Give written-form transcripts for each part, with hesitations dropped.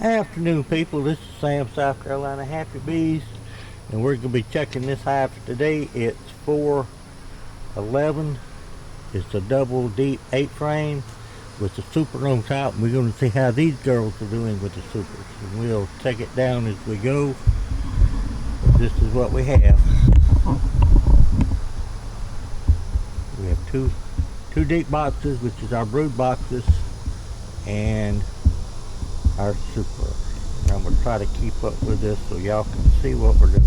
Afternoon, people. This is Sam, South Carolina Happy Bees, and we're going to be checking this hive today. It's 411. It's a double deep 8 frame with the super on top. We're going to see how these girls are doing with the supers, and we'll take it down as we go. But this is what we have. We have two deep boxes, which is our brood boxes, and our super. And I'm going to try to keep up with this so y'all can see what we're doing.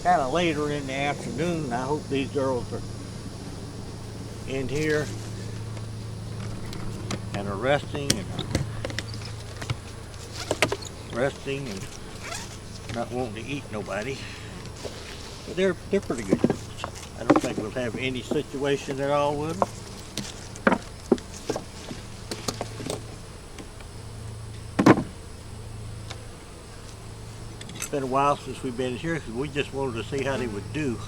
Kind of later in the afternoon. I hope these girls are in here and are resting and not wanting to eat nobody. But they're pretty good girls. I don't think we'll have any situation at all with them. It's been a while since we've been here because we just wanted to see how they would do.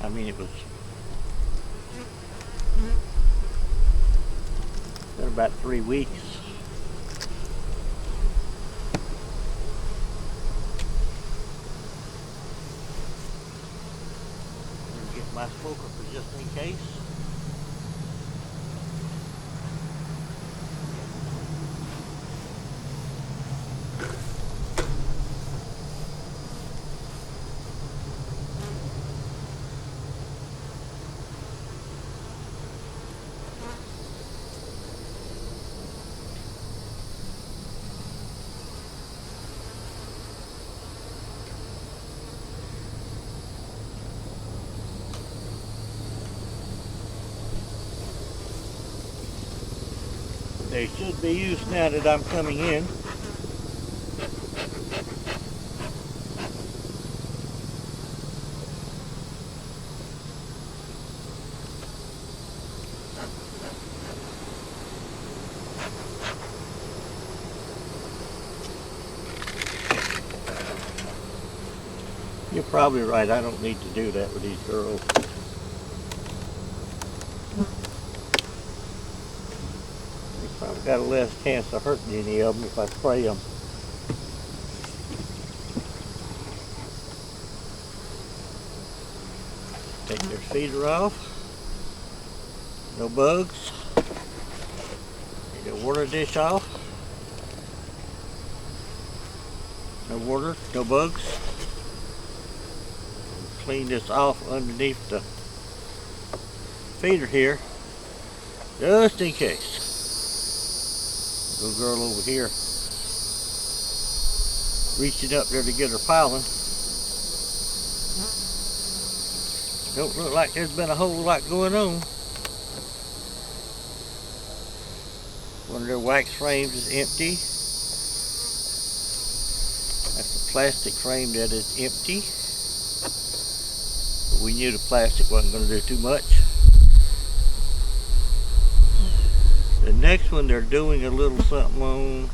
I mean, it's been about 3 weeks. Get my smoker for just in case. They should be used now that I'm coming in. You're probably right. I don't need to do that with these girls. Probably got a less chance of hurting any of them if I spray them. Take their feeder off. No bugs. Take the water dish off. No water, no bugs. Clean this off underneath the feeder here, just in case. Little girl over here reaching up there to get her pollen. Don't look like there's been a whole lot going on. One of their wax frames is empty. That's a plastic frame that is empty. But we knew the plastic wasn't going to do too much. The next one they're doing a little something on.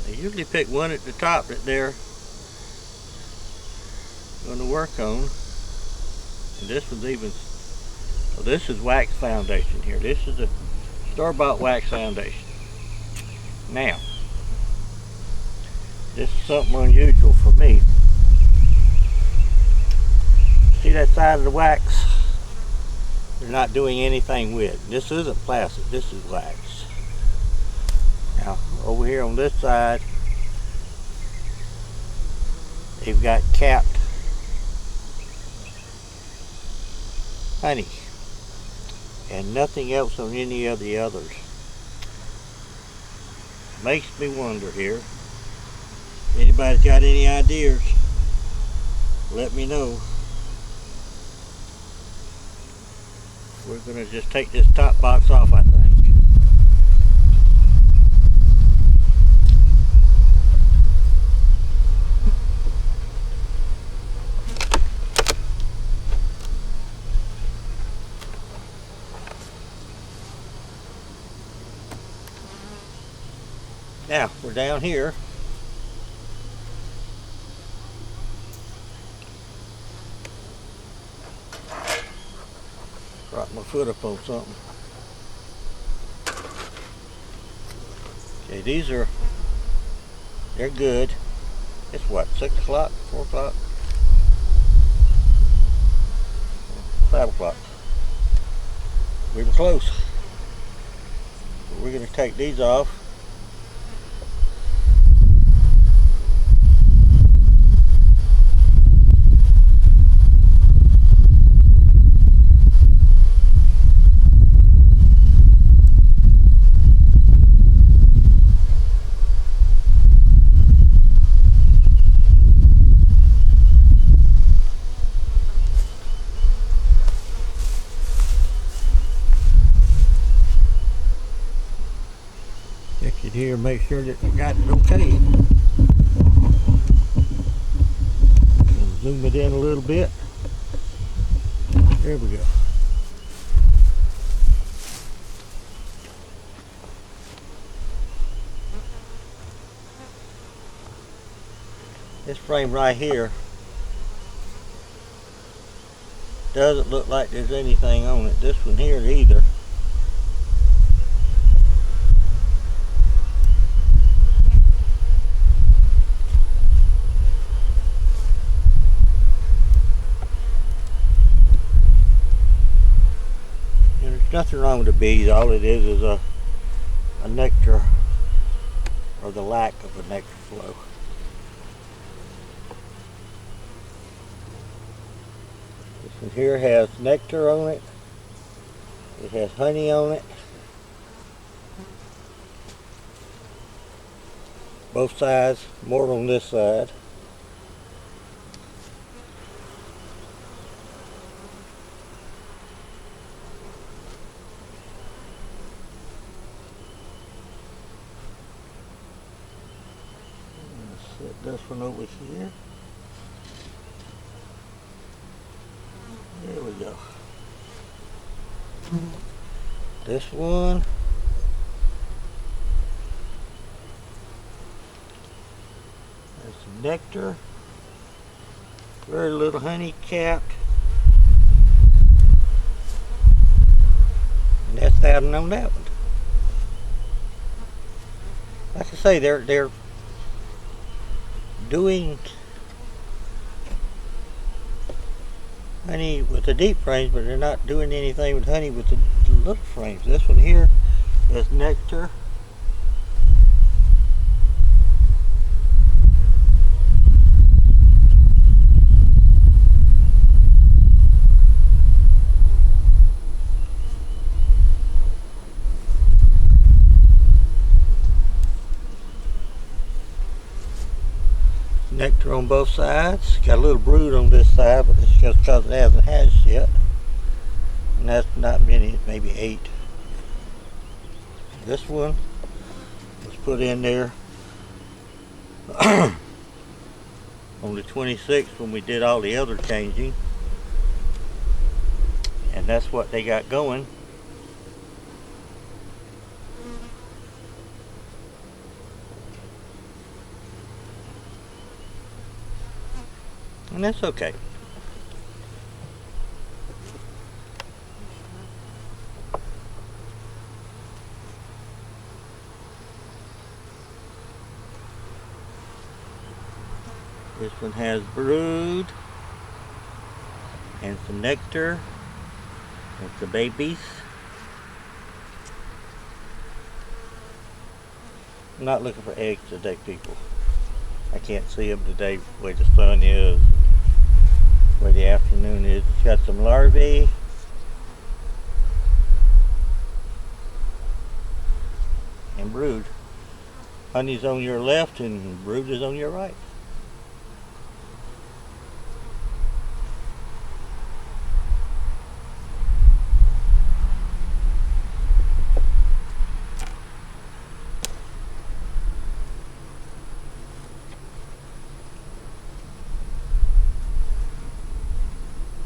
They usually pick one at the top that they're going to work on. And this one's even, well, this is wax foundation here. This is a store-bought wax foundation. Now, this is something unusual for me. See that side of the wax? They're not doing anything with. This isn't plastic, this is wax. Now, over here on this side, they've got capped honey and nothing else on any of the others. Makes me wonder here. Anybody's got any ideas, let me know. We're going to just take this top box off, I think. Now we're down here. Prop my foot up on something. Okay, they're good. It's what, 6 o'clock, 4 o'clock? 5 o'clock. We were close. We're going to take these off. Check it here, make sure that I got it okay. Zoom it in a little bit. There we go. This frame right here doesn't look like there's anything on it. This one here either. There's nothing wrong with the bees. All it is a nectar, or the lack of a nectar flow. This one here has nectar on it. It has honey on it. Both sides, more on this side. Set this one over here. There we go. This one. There's some nectar. Very little honey capped. And that's that one on that one. Like I say, they're doing honey with the deep frames, but they're not doing anything with honey with the little frames. This one here has nectar. Nectar on both sides. Got a little brood on this side, but it's just because it hasn't hatched yet. And that's not many, maybe 8. This one was put in there on the 26th when we did all the other changing. And that's what they got going. And that's okay. This one has brood and some nectar. That's the babies. I'm not looking for eggs today, people. I can't see them today the way the sun is, the way the afternoon is. It's got some larvae. And brood. Honey's on your left and brood is on your right.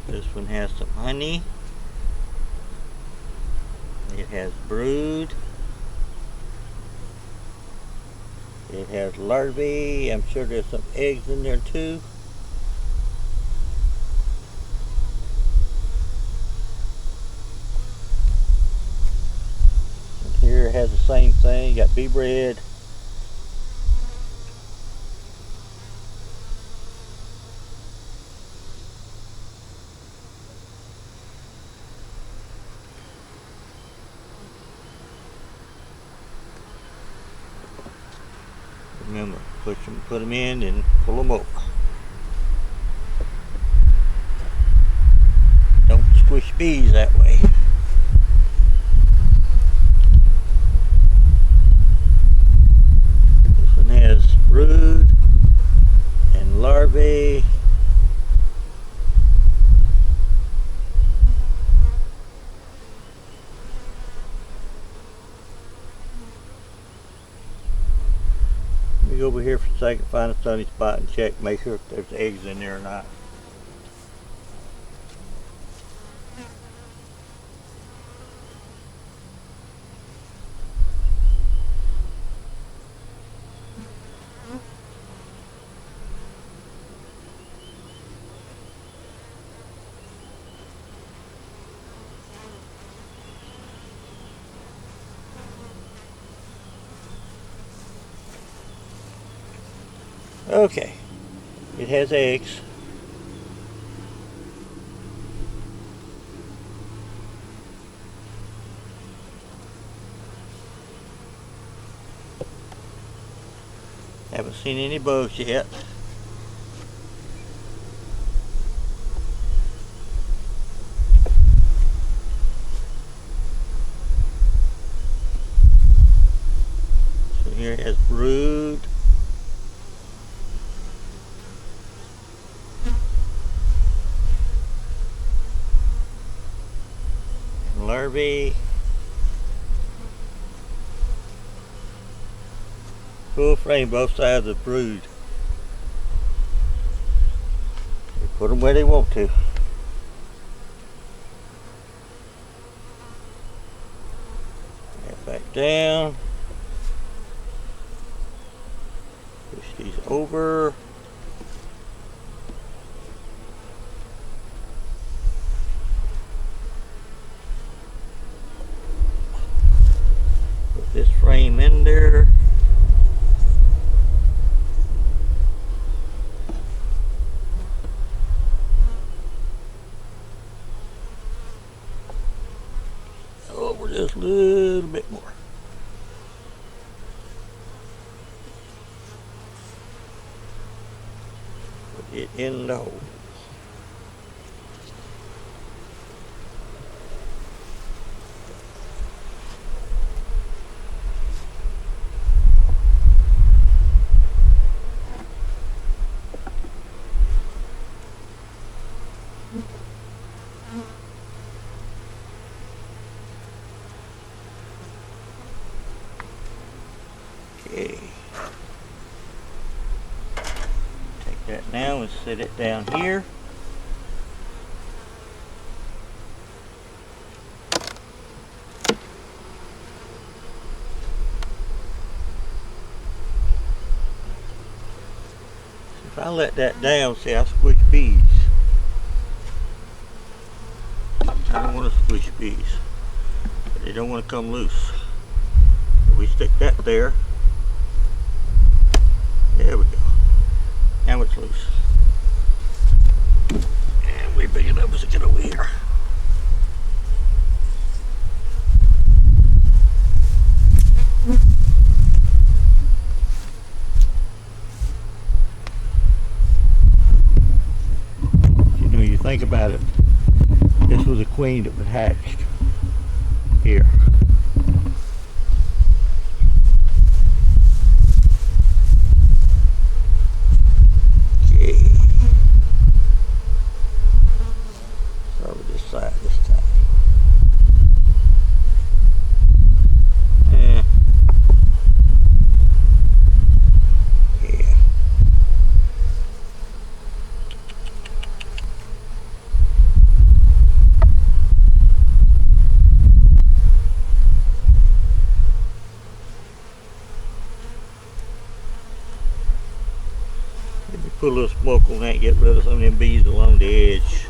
This one has some honey. It has brood. It has larvae. I'm sure there's some eggs in there too. And here it has the same thing. You got bee bread. Remember, push them, put them in, and pull them over. Don't squish bees that way. This one has brood and larvae. Let me go over here for a second, find a sunny spot and check, make sure if there's eggs in there or not. Okay, it has eggs. Haven't seen any bugs yet. So here it has brood. Larvae. Full frame both sides of the brood. They put them where they want to. And back down. Push these over. Put this frame in there. Over just a little bit more. Put it in the hole. Okay. Take that now and set it down here. If I let that down, see, I squish bees. I don't want to squish bees, but they don't want to come loose. So we stick that there. There we go. Now it's loose. And we bring it up as it get over here. You think about it, this was a queen that was hatched here. Okay. Start with this side this time. Yeah. put a little smoke on that, get rid of some of them bees along the edge.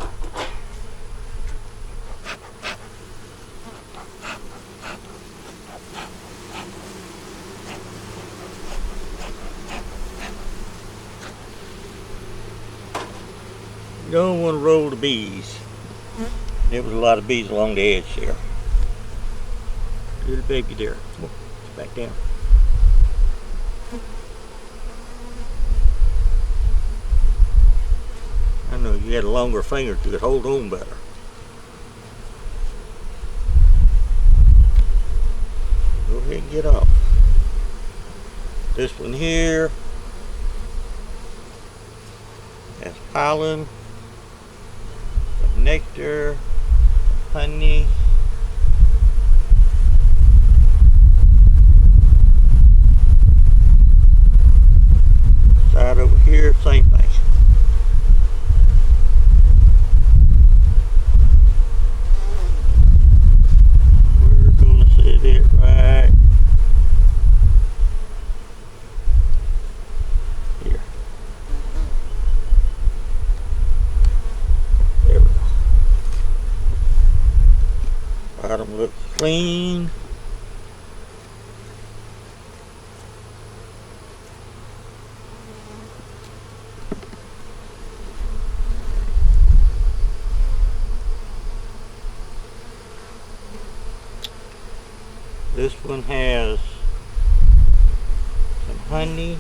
You don't want to roll the bees. There was a lot of bees along the edge there. Little baby there. Come on, it's back down. I know you had a longer finger to it, hold on better. Go ahead and get off. This one here has pollen, some nectar, some honey. Side over here, same thing. We're going to set it right here. There we go. Bottom looks clean. This one has some honey.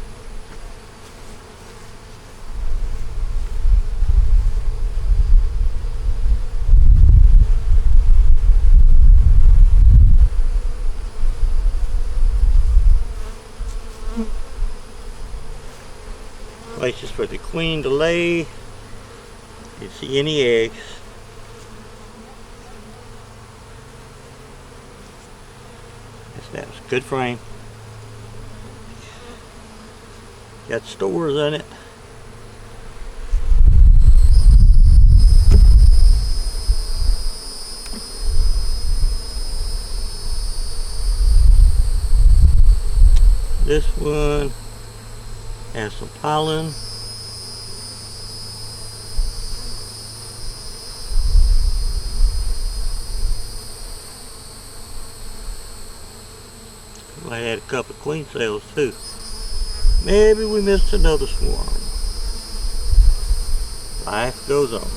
Places for the queen to lay. You can see any eggs. That's a good frame. Got stores in it. This one has some pollen. I had a couple of queen cells too. Maybe we missed another swarm. Life goes on.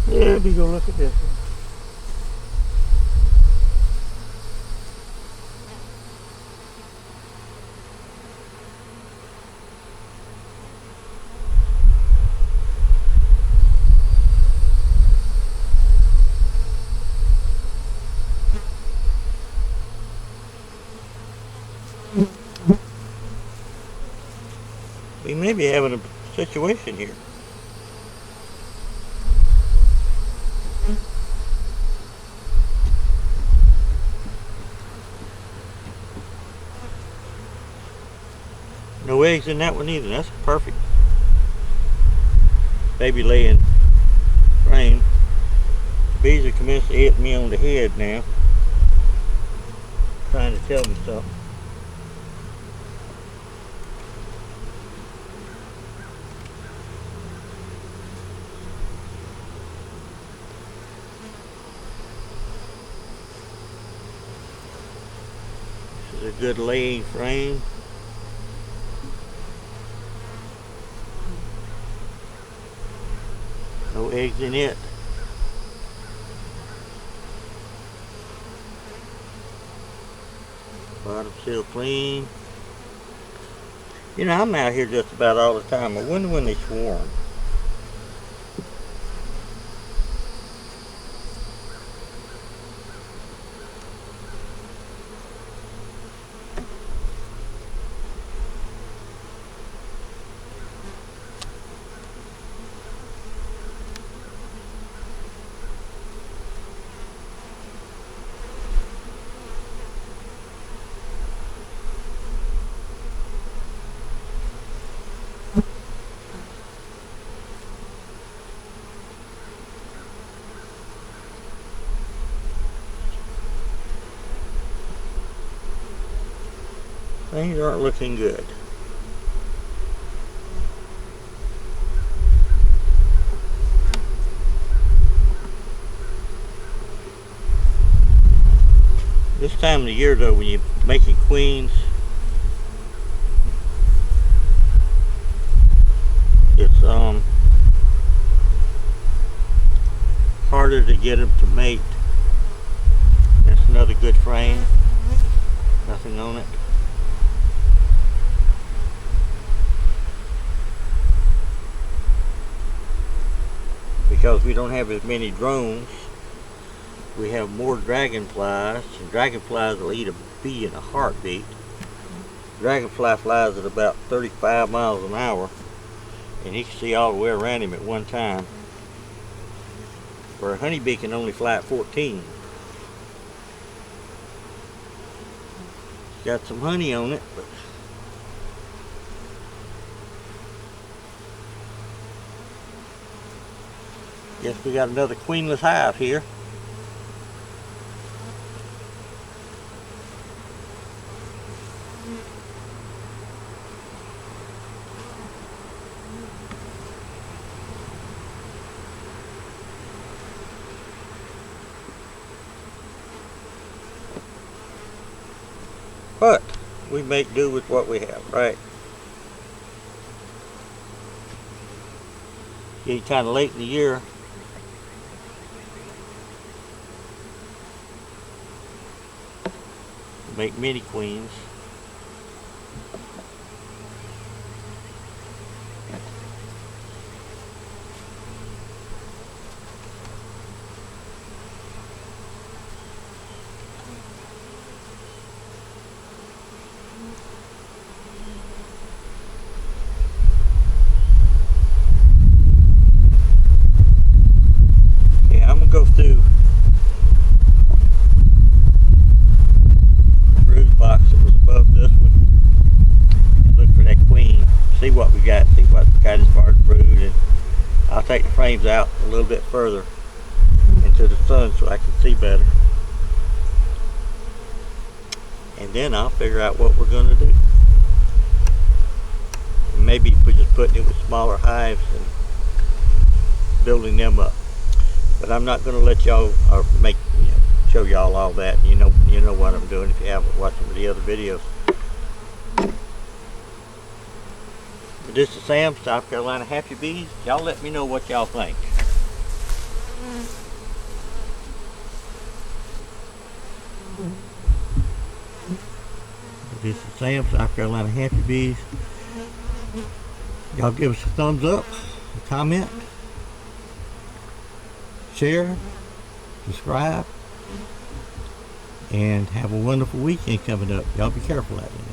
There we go, look at this one. We may be having a situation here. No eggs in that one either. That's perfect. Baby laying frame. Bees are commenced to hit me on the head now. Trying to tell me something. This is a good laying frame. No eggs in it. Bottom still clean. You know, I'm out here just about all the time. I wonder when they swarm. Things aren't looking good. This time of the year though, when you're making queens, it's harder to get them to mate. That's another good frame. Nothing on it. Because we don't have as many drones, we have more dragonflies, and dragonflies will eat a bee in a heartbeat. Dragonfly flies at about 35 miles an hour, and he can see all the way around him at one time. Where a honeybee can only fly at 14. Got some honey on it, but guess we got another queenless hive here. But we make do with what we have, right? Getting kind of late in the year. Make mini queens. Okay, I'm gonna go through box that was above this one and look for that queen, see what we got as far as brood, and I'll take the frames out a little bit further into the sun so I can see better, and then I'll figure out what we're going to do. Maybe we're just putting it with smaller hives and building them up, but I'm not going to let y'all show y'all all that. You know what I'm doing if you haven't watched some of the other videos. But this is Sam, South Carolina Happy Bees. Y'all let me know what y'all think. This is Sam, South Carolina Happy Bees. Y'all give us a thumbs up, a comment, share, subscribe, and have a wonderful weekend coming up. Y'all be careful out there.